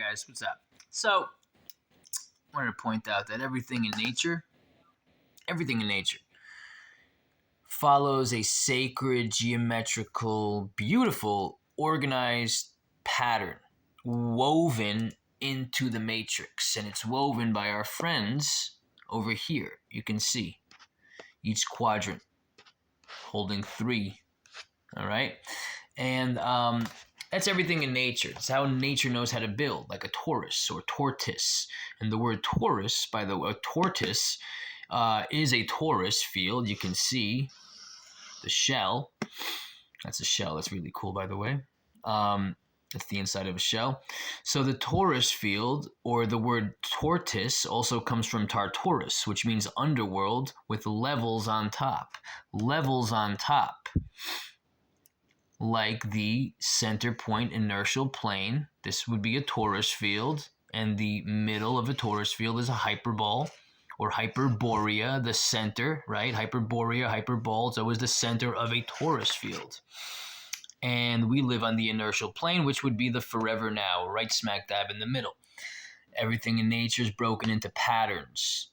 guys, what's up? So, I wanted to point out that everything in nature follows a sacred, geometrical, beautiful, organized pattern woven into the matrix. And it's woven by our friends over here. You can see each quadrant holding 3. All right. And that's everything in nature. It's how nature knows how to build, like a torus or tortoise. And the word torus, by the way, tortoise is a torus field. You can see the shell. That's a shell. That's really cool, by the way. That's the inside of a shell. So the torus field, or the word tortoise, also comes from Tartarus, which means underworld with levels on top. Levels on top. Like the center point inertial plane, this would be a torus field, and the middle of a torus field is a hyperbole or hyperborea, the center, right? Hyperborea, hyperbole, it's always the center of a torus field. And we live on the inertial plane, which would be the forever now, right smack dab in the middle. Everything in nature is broken into patterns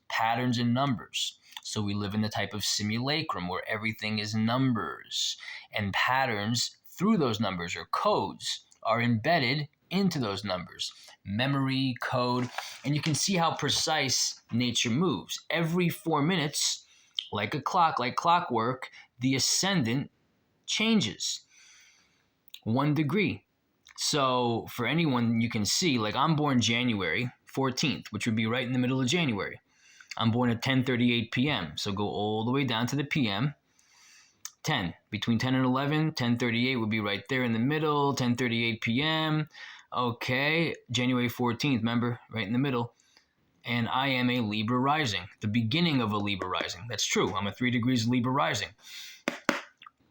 and numbers. So we live in the type of simulacrum where everything is numbers, and patterns through those numbers or codes are embedded into those numbers. Memory, code, and you can see how precise nature moves. Every 4 minutes, like a clock, like clockwork, the ascendant changes 1 degree. So for anyone, you can see, like I'm born January 14th, which would be right in the middle of January. I'm born at 10:38 p.m. So go all the way down to the p.m. 10. Between 10 and 11, 10:38 would be right there in the middle, 10:38 p.m. Okay, January 14th, remember, right in the middle. And I am a Libra rising, the beginning of a Libra rising. That's true. I'm a 3 degrees Libra rising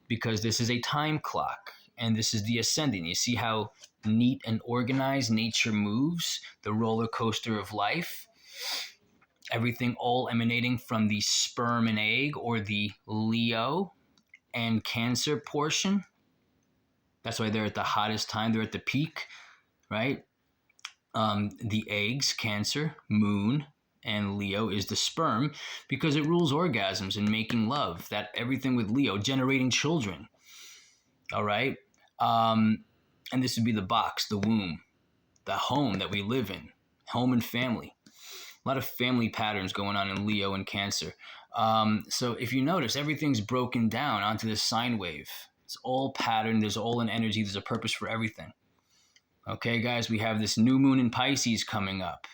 because this is a time clock and this is the ascendant. You see how neat and organized nature moves, the roller coaster of life. Everything all emanating from the sperm and egg, or the Leo and Cancer portion. That's why they're at the hottest time. They're at the peak, right? The eggs, Cancer, Moon, and Leo is the sperm because it rules orgasms and making love. That everything with Leo, generating children. All right? And this would be the box, the womb, the home that we live in, home and family. A lot of family patterns going on in Leo and Cancer. So if you notice, everything's broken down onto this sine wave. It's all pattern. There's all an energy. There's a purpose for everything. Okay, guys, we have this new moon in Pisces coming up.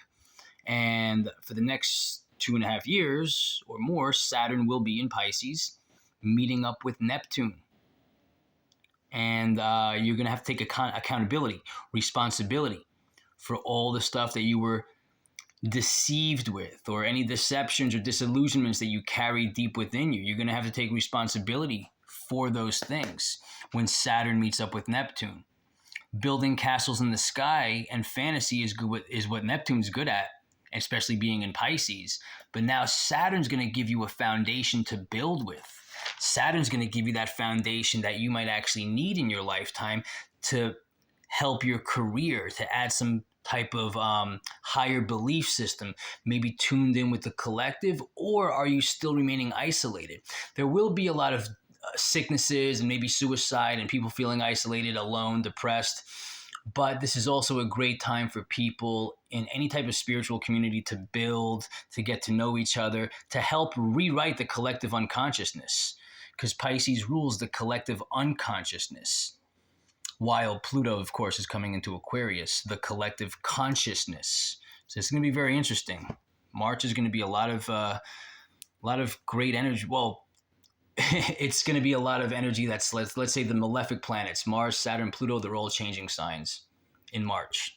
And for the next 2.5 years or more, Saturn will be in Pisces, meeting up with Neptune. And you're going to have to take accountability, responsibility for all the stuff that you were deceived with, or any deceptions or disillusionments that you carry deep within you. You're going to have to take responsibility for those things when Saturn meets up with Neptune. Building castles in the sky and fantasy is what Neptune's good at, especially being in Pisces. But now Saturn's going to give you a foundation to build with. Saturn's going to give you that foundation that you might actually need in your lifetime to help your career, to add some type of higher belief system, maybe tuned in with the collective, or are you still remaining isolated? There will be a lot of sicknesses and maybe suicide and people feeling isolated, alone, depressed. But this is also a great time for people in any type of spiritual community to build, to get to know each other, to help rewrite the collective unconsciousness, because Pisces rules the collective unconsciousness. While Pluto, of course, is coming into Aquarius, the collective consciousness. So it's going to be very interesting. March is going to be a lot of great energy. Well, it's going to be a lot of energy that's, let's say, the malefic planets, Mars, Saturn, Pluto, they're all changing signs in March.